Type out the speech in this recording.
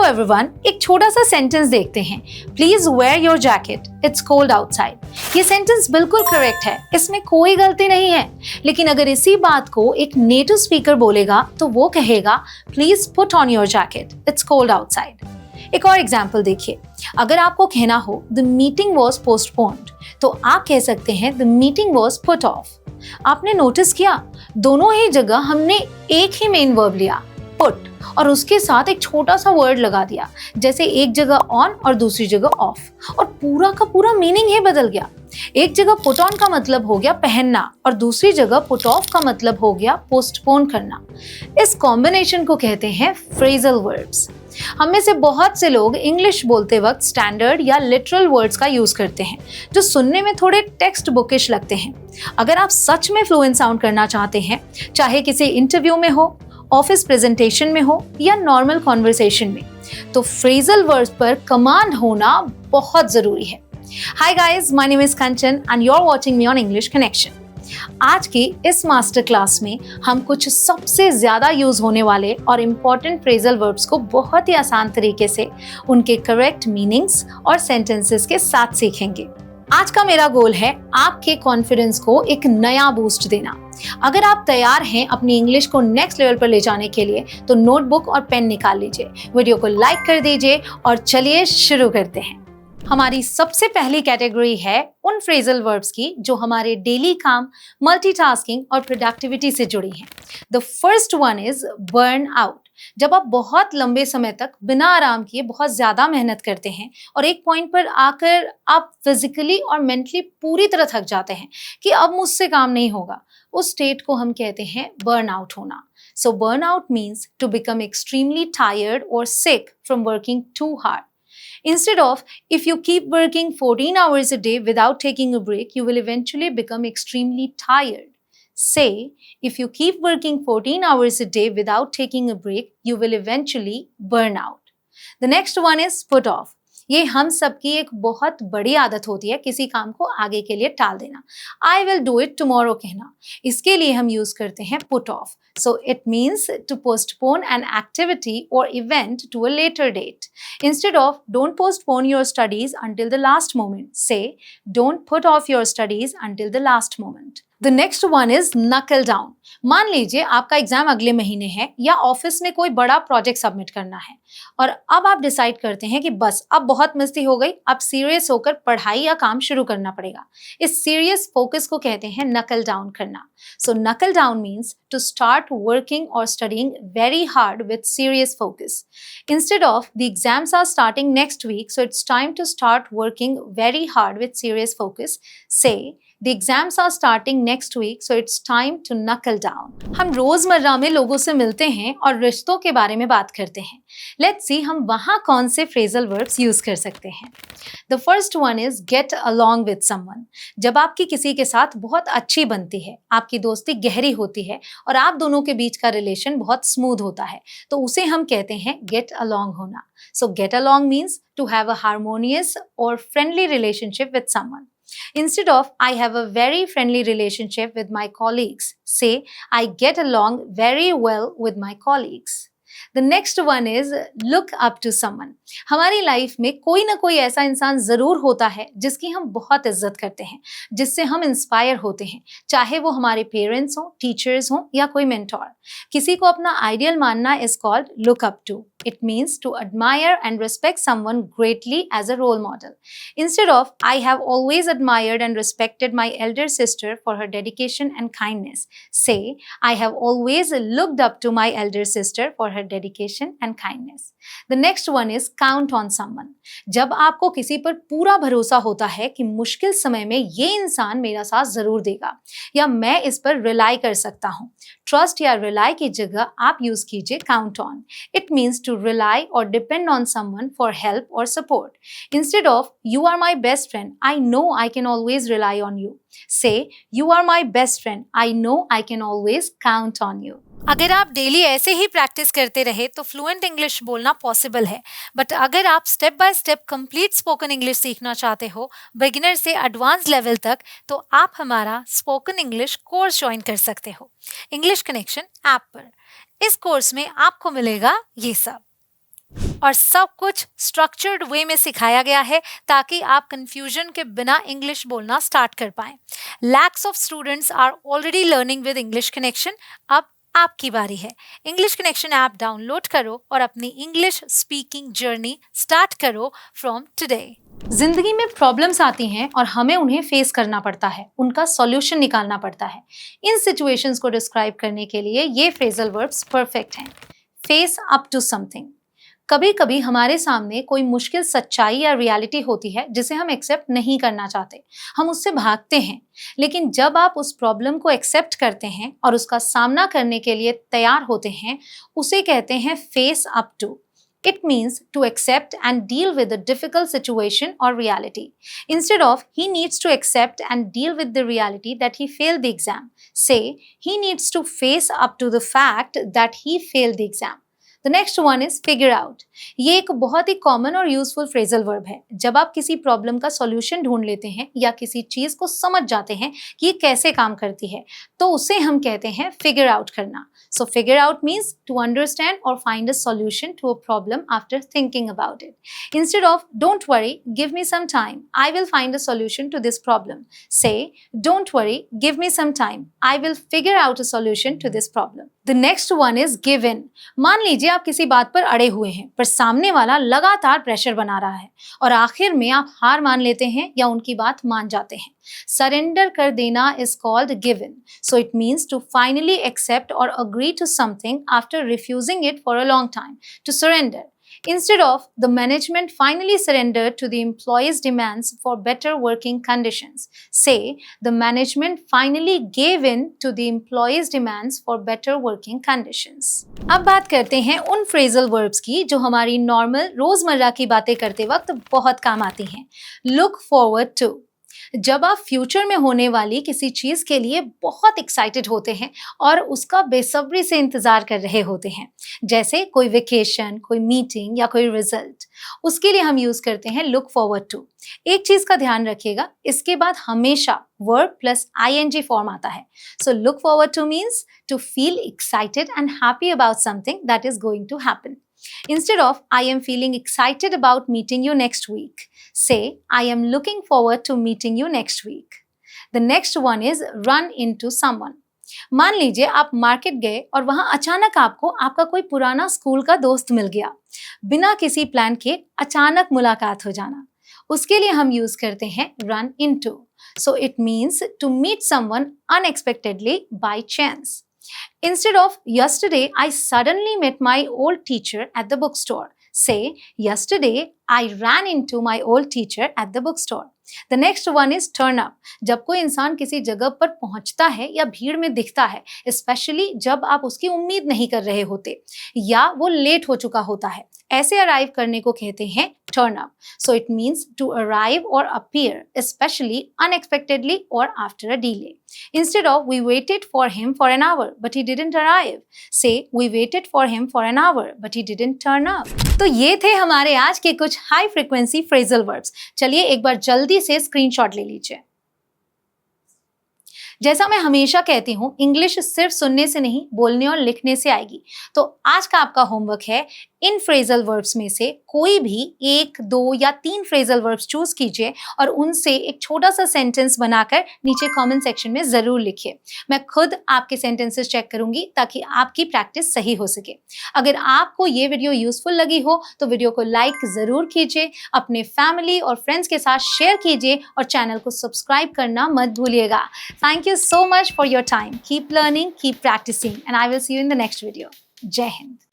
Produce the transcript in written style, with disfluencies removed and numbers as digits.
Everyone, एक छोटा सा सेंटेंस देखते हैं। Please wear your jacket, it's cold outside. ये सेंटेंस बिल्कुल करेक्ट है, इसमें कोई गलती नहीं है। लेकिन अगर इसी बात को एक नेटिव स्पीकर बोलेगा तो वो कहेगा please put on your jacket, it's cold outside. एक और एग्जाम्पल देखिए, अगर आपको कहना हो द मीटिंग वॉज पोस्टपोन्ड तो आप कह सकते हैं the meeting was put off. आपने नोटिस किया, दोनों ही जगह हमने एक ही मेन वर्ब लिया, पुट, और उसके साथ एक छोटा सा वर्ड लगा दिया, जैसे एक जगह ऑन और दूसरी जगह ऑफ, और पूरा का पूरा मीनिंग ही बदल गया। एक जगह पुट ऑन का मतलब हो गया पहनना और दूसरी जगह पुट ऑफ का मतलब हो गया पोस्टपोन करना। इस कॉम्बिनेशन को कहते हैं फ्रेजल वर्ड्स। हम में से बहुत से लोग इंग्लिश बोलते वक्त स्टैंडर्ड या लिटरल वर्ड्स का यूज करते हैं जो सुनने में थोड़े टेक्स्ट बुकिश लगते हैं। अगर आप सच में फ्लुएंट साउंड करना चाहते हैं, चाहे किसी इंटरव्यू में हो, ऑफिस प्रेजेंटेशन में हो या नॉर्मल कॉन्वर्सेशन में, तो फ्रेजल वर्ड्स पर कमांड होना बहुत जरूरी है। Hi guys, my name is Kanchan and you are watching me on English connection. आज की इस मास्टर क्लास में हम कुछ सबसे ज्यादा यूज होने वाले और इम्पोर्टेंट फ्रेजल वर्ब्स को बहुत ही आसान तरीके से उनके करेक्ट मीनिंग्स और सेंटेंसेस के साथ सीखेंगे। आज का मेरा गोल है आपके कॉन्फिडेंस को एक नया बूस्ट देना। अगर आप तैयार हैं अपनी इंग्लिश को नेक्स्ट लेवल पर ले जाने के लिए तो नोटबुक और पेन निकाल लीजिए, वीडियो को लाइक कर दीजिए और चलिए शुरू करते हैं। हमारी सबसे पहली कैटेगरी है उन फ्रेजल वर्ब्स की जो हमारे डेली काम, मल्टीटास्किंग और प्रोडक्टिविटी से जुड़ी हैं। The first one is burn out. जब आप बहुत लंबे समय तक बिना आराम किए बहुत ज्यादा मेहनत करते हैं और एक पॉइंट पर आकर आप फिजिकली और मेंटली पूरी तरह थक जाते हैं कि अब मुझसे काम नहीं होगा, उस स्टेट को हम कहते हैं बर्न आउट होना। So burn out means to become extremely tired और sick from working too hard. Instead of, if you keep working 14 hours a day without taking a break, you will eventually become extremely tired. Say, if you keep working 14 hours a day without taking a break, you will eventually burn out. The next one is put off. ये हम सबकी एक बहुत बड़ी आदत होती है किसी काम को आगे के लिए टाल देना। I will do it tomorrow कहना। इसके लिए हम यूज करते हैं put off. So it means to postpone an activity or event to a later date. Instead of don't postpone your studies until the last moment, say don't put off your studies until the last moment. The next one is knuckle down. मान लीजिए आपका exam अगले महीने है या office में कोई बड़ा प्रोजेक्ट सबमिट करना है और अब आप डिसाइड करते हैं कि बस अब बहुत मस्ती हो गई, अब सीरियस होकर पढ़ाई या काम शुरू करना पड़ेगा। इस सीरियस फोकस को कहते हैं नकल डाउन करना। सो नकल down means to start working or studying very hard with serious focus. Instead of the exams are starting next week, so it's time to start working very hard with serious focus, say the exams are starting next week, so it's time to knuckle down. हम रोजमर्रा में लोगों से मिलते हैं और रिश्तों के बारे में बात करते हैं। Let's see हम वहाँ कौन से phrasal verbs यूज कर सकते हैं। The first one is get along with someone. जब आपकी किसी के साथ बहुत अच्छी बनती है, आपकी दोस्ती गहरी होती है और आप दोनों के बीच का रिलेशन बहुत स्मूथ होता है, तो उसे हम कहते हैं get along होना। So get along means to have a harmonious or friendly relationship with someone. Instead of I have a very friendly relationship with my colleagues, say I get along very well with my colleagues. The next one is look up to someone. हमारी life में कोई ना कोई ऐसा इंसान जरूर होता है जिसकी हम बहुत इज्जत करते हैं, जिससे हम इंस्पायर होते हैं, चाहे वो हमारे पेरेंट्स हो, टीचर्स हो या कोई मेंटोर। किसी को अपना आइडियल मानना is called look up to. It means to admire and respect someone greatly as a role model. Instead of, I have always admired and respected my elder sister for her dedication and kindness, say, I have always looked up to my elder sister for her dedication and kindness. The next one is count on someone. जब आपको किसी पर पूरा भरोसा होता है कि मुश्किल समय में ये इंसान मेरा साथ जरूर देगा या मैं इस पर रिलाई कर सकता हूँ, ट्रस्ट या रिलाई की जगह आप यूज कीजिए count on. It means to rely or depend on someone for help or support. Instead of, you are my best friend, I know I can always rely on you, say, you are my best friend, I know I can always count on you. अगर आप daily ऐसे ही practice करते रहे तो fluent English बोलना possible है, but अगर आप step by step complete spoken English सीखना चाहते हो, बिगिनर से एडवांस लेवल तक, तो आप हमारा स्पोकन इंग्लिश कोर्स ज्वाइन कर सकते हो इंग्लिश कनेक्शन ऐप पर। इस कोर्स में आपको मिलेगा ये सब। और सब कुछ स्ट्रक्चर्ड वे में सिखाया गया है ताकि आप कंफ्यूजन के बिना इंग्लिश बोलना स्टार्ट कर पाएं। Lakhs of students are already learning with English connection. अब आपकी बारी है। इंग्लिश कनेक्शन ऐप डाउनलोड करो और अपनी इंग्लिश स्पीकिंग जर्नी स्टार्ट करो फ्रॉम टुडे। जिंदगी में प्रॉब्लम्स आती हैं और हमें उन्हें फेस करना पड़ता है, उनका सॉल्यूशन निकालना पड़ता है। इन सिचुएशंस को डिस्क्राइब करने के लिए ये फ्रेजल वर्ब्स परफेक्ट हैं। Face up to something. कभी कभी हमारे सामने कोई मुश्किल सच्चाई या रियलिटी होती है जिसे हम एक्सेप्ट नहीं करना चाहते, हम उससे भागते हैं। लेकिन जब आप उस प्रॉब्लम को एक्सेप्ट करते हैं और उसका सामना करने के लिए तैयार होते हैं, उसे कहते हैं face up to. It means to accept and deal with a difficult situation or reality. Instead of he needs to accept and deal with the reality that he failed the exam, say he needs to face up to the fact that he failed the exam. The next one is figure out. ये एक बहुत ही common और useful phrasal verb है। जब आप किसी problem का solution ढूंढ लेते हैं या किसी चीज को समझ जाते हैं कि ये कैसे काम करती है, तो उसे हम कहते हैं फिगर आउट करना। So figure out means to understand or find a solution to a problem after thinking about it. Instead of don't worry, give me some time, I will find a solution to this problem. Say don't worry, give me some time, I will figure out a solution to this problem. The next one is give in. मान लीजिए आप किसी बात पर अड़े हुए हैं पर सामने वाला लगातार प्रेशर बना रहा है और आखिर में आप हार मान लेते हैं या उनकी बात मान जाते हैं। Surrender कर देना is called give in. So it means to finally accept or agree to something after refusing it for a long time. To surrender. Instead of the management finally surrendered to the employees' demands for better working conditions. Say the management finally gave in to the employees' demands for better working conditions. अब बात करते हैं उन phrasal verbs की जो हमारी normal रोजमर्रा की बातें करते वक्त बहुत काम आती हैं। Look forward to. जब आप फ्यूचर में होने वाली किसी चीज के लिए बहुत एक्साइटेड होते हैं और उसका बेसब्री से इंतजार कर रहे होते हैं, जैसे कोई वेकेशन, कोई मीटिंग या कोई रिजल्ट, उसके लिए हम यूज करते हैं लुक फॉरवर्ड टू। एक चीज का ध्यान रखिएगा, इसके बाद हमेशा वर्ब प्लस ing फॉर्म आता है। So look forward to means to feel excited and happy about something that is going to happen. Instead of I am feeling excited about meeting you next week, say I am looking forward to meeting you next week. The next one is run into someone. मान लीजिए आप market गए और वहां अचानक आपको आपका कोई पुराना स्कूल का दोस्त मिल गया। बिना किसी प्लान के अचानक मुलाकात हो जाना, उसके लिए हम यूज करते हैं run into. So it means to meet someone unexpectedly by chance. Instead of yesterday I suddenly met my old teacher at the bookstore, say yesterday I ran into my old teacher at the bookstore. The next one is turn up. जब कोई इंसान किसी जगह पर पहुंचता है या भीड़ में दिखता है, स्पेशली जब आप उसकी उम्मीद नहीं कर रहे होते या वो लेट हो चुका होता है, ऐसे अराइव करने को कहते हैं turn up. So it means to arrive or appear, especially unexpectedly or after a delay. Instead of we waited for him for an hour but he didn't arrive, say we waited for him for an hour but he didn't turn up. तो ये थे हमारे आज के कुछ high frequency phrasal verbs. चलिए एक बार जल्दी से स्क्रीनशॉट ले लीजिए। जैसा मैं हमेशा कहती हूँ, इंग्लिश सिर्फ सुनने से नहीं, बोलने और लिखने से आएगी। तो आज का आपका होमवर्क है, इन फ्रेजल वर्ब्स में से कोई भी 1, 2 या 3 फ्रेजल वर्ब्स चूज कीजिए और उनसे एक छोटा सा सेंटेंस बनाकर नीचे कमेंट सेक्शन में जरूर लिखिए। मैं खुद आपके सेंटेंसेस चेक करूंगी ताकि आपकी प्रैक्टिस सही हो सके। अगर आपको ये वीडियो यूजफुल लगी हो तो वीडियो को लाइक जरूर कीजिए, अपने फैमिली और फ्रेंड्स के साथ शेयर कीजिए और चैनल को सब्सक्राइब करना मत भूलिएगा। Thank you so much for your time. Keep learning, keep practicing, and I will see you in the next video. Jai Hind.